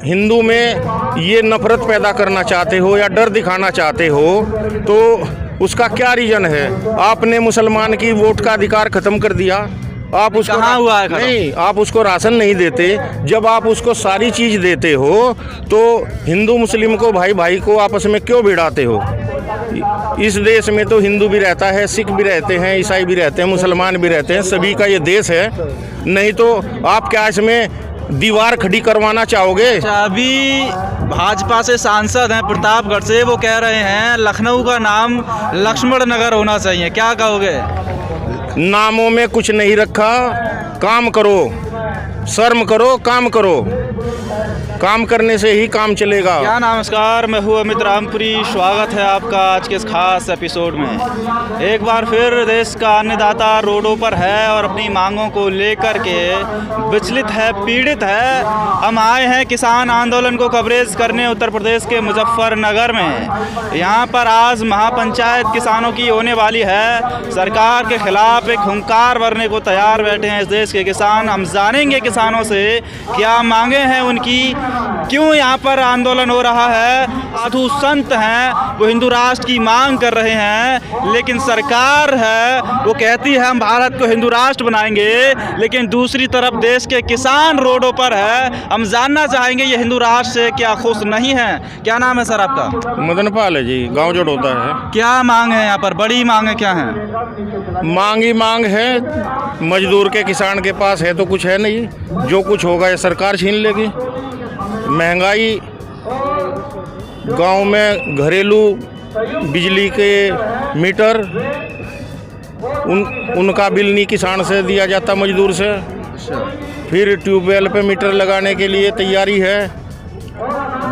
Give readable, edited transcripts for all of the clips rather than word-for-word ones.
हिंदू में ये नफरत पैदा करना चाहते हो या डर दिखाना चाहते हो तो उसका क्या रीज़न है? आपने मुसलमान की वोट का अधिकार ख़त्म कर दिया। आप उसको कहाँ हुआ है खत्म? नहीं, आप उसको राशन नहीं देते। जब आप उसको सारी चीज़ देते हो तो हिंदू मुस्लिम को, भाई भाई को आपस में क्यों भिड़ाते हो? इस देश में तो हिंदू भी रहता है, सिख भी रहते हैं, ईसाई भी रहते हैं, मुसलमान भी रहते हैं, सभी का ये देश है। नहीं तो आप क्या इसमें दीवार खड़ी करवाना चाहोगे? अभी भाजपा से सांसद हैं प्रतापगढ़ से, वो कह रहे हैं लखनऊ का नाम लक्ष्मण नगर होना चाहिए, क्या कहोगे? नामों में कुछ नहीं रखा, काम करो, शर्म करो, काम करो, काम करने से ही काम चलेगा। क्या नमस्कार, मैं हूँ अमित रामपुरी। स्वागत है आपका आज के इस खास एपिसोड में। एक बार फिर देश का अन्नदाता रोडों पर है और अपनी मांगों को लेकर के विचलित है, पीड़ित है। हम आए हैं किसान आंदोलन को कवरेज करने उत्तर प्रदेश के मुजफ्फरनगर में। यहाँ पर आज महापंचायत किसानों की होने वाली है। सरकार के खिलाफ एक हुंकार भरने को तैयार बैठे हैं इस देश के किसान। हम जानेंगे किसानों से क्या मांगे हैं उनकी, क्यों यहाँ पर आंदोलन हो रहा है। साधु संत हैं, वो हिंदू राष्ट्र की मांग कर रहे हैं, लेकिन सरकार है वो कहती है हम भारत को हिंदू राष्ट्र बनाएंगे, लेकिन दूसरी तरफ देश के किसान रोडों पर है। हम जानना चाहेंगे ये हिंदू राष्ट्र से क्या खुश नहीं है। क्या नाम है सर आपका? मदन पाल है जी, गांव जड़ोदा है। क्या मांग है यहाँ पर, बड़ी मांग है, क्या है? मांग ही मांग है। मजदूर के, किसान के पास है तो कुछ है नहीं। जो कुछ होगा ये सरकार छीन लेगी। महंगाई, गांव में घरेलू बिजली के मीटर, उनका बिल नहीं किसान से दिया जाता, मजदूर से। फिर ट्यूबवेल पे मीटर लगाने के लिए तैयारी है।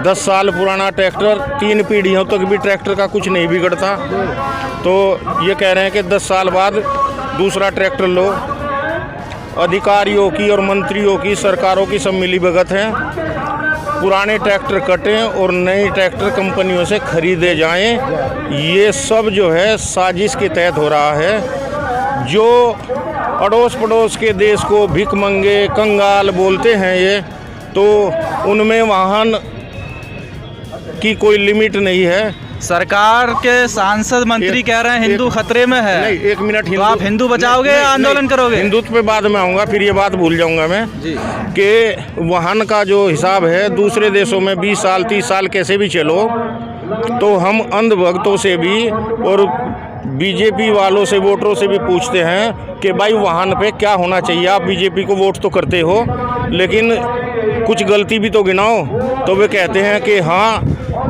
10 साल पुराना ट्रैक्टर, 3 पीढ़ियों तक भी ट्रैक्टर का कुछ नहीं बिगड़ता। तो ये कह रहे हैं कि 10 साल बाद दूसरा ट्रैक्टर लो। अधिकारियों की और मंत्रियों की, सरकारों की सब मिली भगत है। पुराने ट्रैक्टर कटें और नए ट्रैक्टर कंपनियों से खरीदे जाएं। ये सब जो है साजिश के तहत हो रहा है। जो अड़ोस पड़ोस के देश को भिखमंगे, कंगाल बोलते हैं ये, तो उनमें वाहन की कोई लिमिट नहीं है। सरकार के सांसद मंत्री कह रहे हैं हिंदू खतरे में है। नहीं, एक मिनट। तो आप हिंदू बचाओगे या आंदोलन करोगे? हिंदुत्व पे बाद में आऊँगा, फिर ये बात भूल जाऊँगा मैं जी कि वाहन का जो हिसाब है दूसरे देशों में 20 साल 30 साल कैसे भी चलो, तो हम अंधभक्तों से भी और बीजेपी वालों से, वोटरों से भी पूछते हैं कि भाई वाहन पे क्या होना चाहिए। आप बीजेपी को वोट तो करते हो, लेकिन कुछ गलती भी तो गिनाओ। तो वे कहते हैं कि हाँ,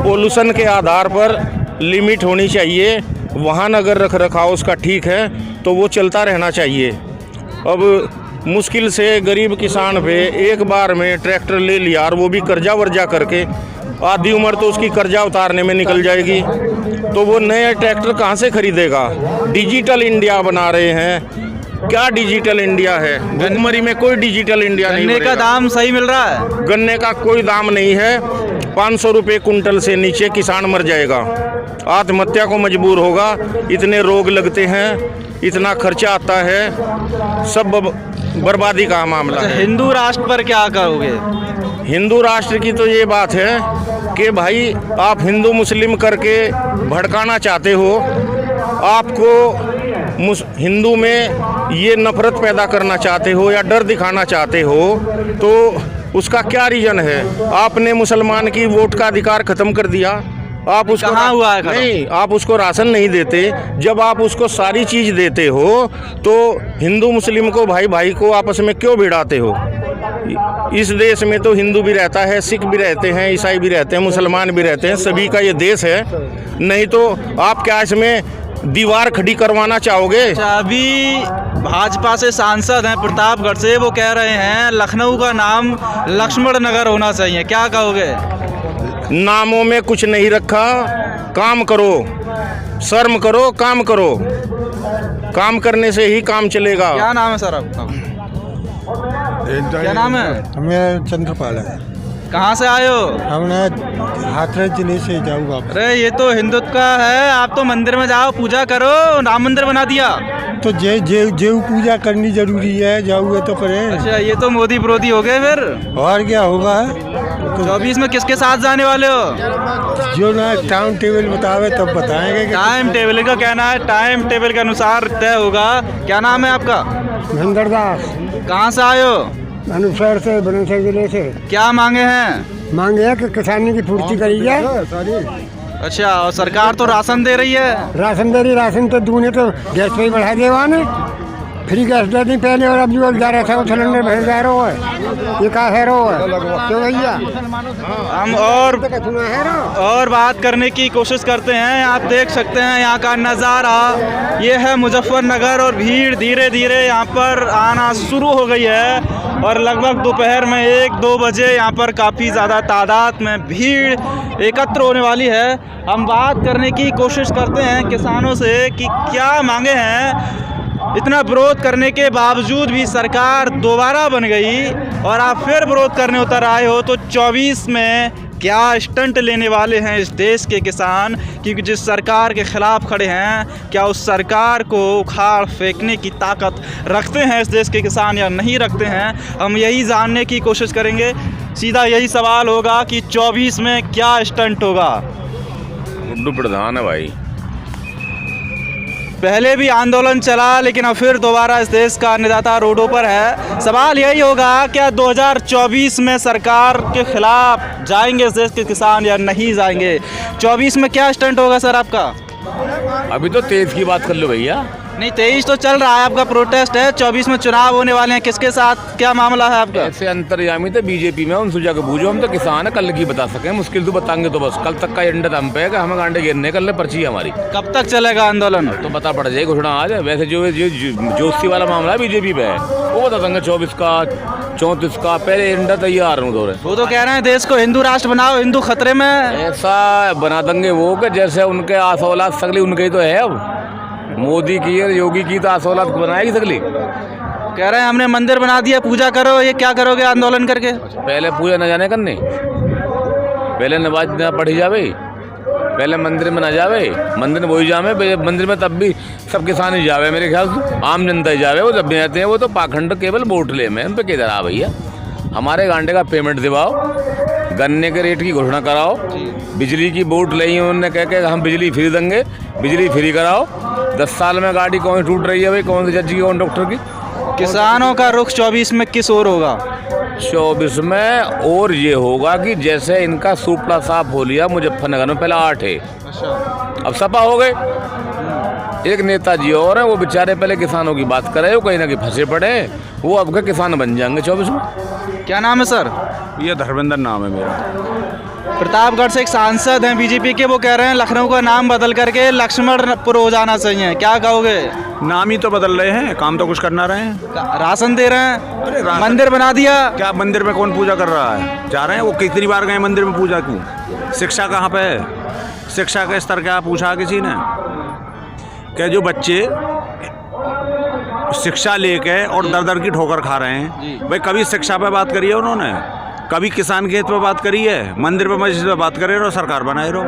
पोल्यूशन के आधार पर लिमिट होनी चाहिए। वाहन अगर रख रखाव उसका ठीक है तो वो चलता रहना चाहिए। अब मुश्किल से गरीब किसान पे एक बार में ट्रैक्टर ले लिया और वो भी कर्जा वर्जा करके, आधी उम्र तो उसकी कर्जा उतारने में निकल जाएगी। तो वो नया ट्रैक्टर कहाँ से खरीदेगा? डिजिटल इंडिया बना रहे हैं। क्या डिजिटल इंडिया है? भुखमरी में कोई डिजिटल इंडिया नहीं। गन्ने का दाम सही मिल रहा है? गन्ने का कोई दाम नहीं है। 500 रुपये कुंटल से नीचे किसान मर जाएगा, आत्महत्या को मजबूर होगा। इतने रोग लगते हैं, इतना खर्चा आता है, सब बर्बादी का मामला है। हिंदू राष्ट्र पर क्या करोगे? हिंदू राष्ट्र की तो ये बात है कि भाई आप हिंदू मुस्लिम करके भड़काना चाहते हो। आपको हिंदू में ये नफरत पैदा करना चाहते हो या डर दिखाना चाहते हो, तो उसका क्या रीज़न है? आपने मुसलमान की वोट का अधिकार ख़त्म कर दिया। आप उसको कहाँ हुआ है खत्म? नहीं, आप उसको राशन नहीं देते। जब आप उसको सारी चीज़ देते हो तो हिंदू मुस्लिम को, भाई भाई को आपस में क्यों भिड़ाते हो? इस देश में तो हिंदू भी रहता है, सिख भी रहते हैं, ईसाई भी रहते हैं, मुसलमान भी रहते हैं, सभी का ये देश है। नहीं तो आप क्या इसमें दीवार खड़ी करवाना चाहोगे? अभी भाजपा से सांसद हैं प्रतापगढ़ से, वो कह रहे हैं लखनऊ का नाम लक्ष्मण नगर होना चाहिए, क्या कहोगे? नामों में कुछ नहीं रखा, काम करो, शर्म करो, काम करो, काम करने से ही काम चलेगा। क्या नाम है सर आपका? क्या नाम है? हमें चंद्रपाल है। कहाँ से आए हो? हमने हाथरस जिले से जाऊँगा। अरे ये तो हिंदुत्व का है, आप तो मंदिर में जाओ, पूजा करो, राम मंदिर बना दिया। तो जे पूजा करनी जरूरी है, जाओगे तो करें। अच्छा, ये तो मोदी विरोधी हो गए फिर। और क्या होगा? 24 में किसके साथ जाने वाले हो? जो ना टाइम टेबल बतावे तब बताएंगे कि टाइम टेबल का कहना है टाइम टेबल के अनुसार तय होगा। क्या नाम है आपका? महेंद्र दास कहाँ से आए हो? अनुसार से बुलंदशहर जिले से क्या मांगे हैं? मांगे है कि किसानी की पूर्ति करी जाए। अच्छा, और सरकार तो राशन दे रही है। राशन दे रही, राशन तो दूने तो गैस पे ही बढ़ा देवा ने, फ्री गैस दे दी पहले और अब जो जा रहा था वो सिलेंडर भर जा रहा है। ये का है रो है क्यों भैया? हम और बात करने की कोशिश करते हैं। आप देख सकते हैं यहाँ का नज़ारा, ये है मुजफ्फरनगर और भीड़ धीरे धीरे यहाँ पर आना शुरू हो गई है और लगभग दोपहर में 1-2 बजे यहाँ पर काफ़ी ज़्यादा तादाद में भीड़ एकत्र होने वाली है। हम बात करने की कोशिश करते हैं किसानों से कि क्या मांगे हैं। इतना विरोध करने के बावजूद भी सरकार दोबारा बन गई और आप फिर विरोध करने उतर आए हो, तो 24 में क्या स्टंट लेने वाले हैं इस देश के किसान? क्योंकि जिस सरकार के खिलाफ खड़े हैं, क्या उस सरकार को उखाड़ फेंकने की ताकत रखते हैं इस देश के किसान या नहीं रखते हैं? हम यही जानने की कोशिश करेंगे। सीधा यही सवाल होगा कि 24 में क्या स्टंट होगा। गुड्डू प्रधान है भाई। पहले भी आंदोलन चला लेकिन अब फिर दोबारा इस देश का अन्नदाता रोडों पर है। सवाल यही होगा, क्या 2024 में सरकार के खिलाफ जाएंगे इस देश के किसान या नहीं जाएंगे? 24 में क्या स्टंट होगा सर आपका? अभी तो 23 की बात कर लो भैया। नहीं, 23 तो चल रहा है, आपका प्रोटेस्ट है। 24 में चुनाव होने वाले हैं, किसके साथ क्या मामला है आपका? ऐसे अंतर्यामी तो बीजेपी में, उनसे जाकर पूछो। हम तो किसान है, कल की बता सके, मुश्किल तो बताएंगे तो बस कल तक का एजेंडा हम पे है कि हमें गांडे गिरने, कल पर्ची है हमारी। कब तक चलेगा आंदोलन? तो बता पड़ जाए घोषणा आज। वैसे जो जोशी वाला मामला है बीजेपी पे है, वो बता देंगे 24 का 34 का। पहले एजेंडा तैयार हूँ। वो तो कह रहे हैं देश को हिंदू राष्ट्र बनाओ, हिंदू खतरे में। ऐसा बना देंगे वो कि जैसे उनके आसौलाद सगली उनके ही तो है। अब मोदी की और योगी की तो आसौलाद बनाएगी सगली। कह रहे हैं हमने मंदिर बना दिया, पूजा करो। ये क्या करोगे आंदोलन करके? पहले पूजा न जाने करने, पहले नमाज न पढ़ी जावे, पहले मंदिर में न जावे। मंदिर में वही जावे, मंदिर में तब भी सब किसान ही जावे मेरे ख्याल से, आम जनता ही जावे। वो जब भी आते हैं वो तो पाखंड केवल वोट ले में, उन पर किधर आ भैया। हमारे गांडे का पेमेंट दिवाओ, गन्ने के रेट की घोषणा कराओ, बिजली की बोर्ड ली उन्होंने कह के हम बिजली फ्री देंगे, बिजली फ्री कराओ। 10 साल में गाड़ी कौन टूट रही है भाई, कौन सी जज की कौन डॉक्टर की। किसानों का रुख 24 में किस ओर होगा? 24 में और ये होगा कि जैसे इनका सुपड़ा साफ हो लिया मुजफ्फरनगर में, पहले 8 है, अब सपा हो गए। एक नेताजी और है, वो बेचारे पहले किसानों की बात करे, वो कहीं ना कहीं फंसे पड़े हैं, वो अब के किसान बन जाएंगे 24 में। क्या नाम है सर? ये धर्मेंद्र नाम है मेरा। प्रतापगढ़ से एक सांसद हैं बीजेपी के, वो कह रहे हैं लखनऊ का नाम बदल करके लक्ष्मणपुर हो जाना चाहिए। क्या कहोगे? नाम ही तो बदल रहे हैं, काम तो कुछ करना रहे हैं। राशन दे रहे हैं, अरे राशन- मंदिर बना दिया। क्या मंदिर में कौन पूजा कर रहा है? जा रहे हैं वो, कितनी बार गए मंदिर में पूजा क्यों? शिक्षा कहाँ पे है? शिक्षा का स्तर क्या पूछा किसी ने? क्या जो बच्चे शिक्षा लेके और दर दर की ठोकर खा रहे हैं भाई, कभी शिक्षा पे बात करी है उन्होंने? कभी किसान के हित पे बात करी है? मंदिर पे मस्जिद पे बात करे रहो, सरकार बनाए रहो।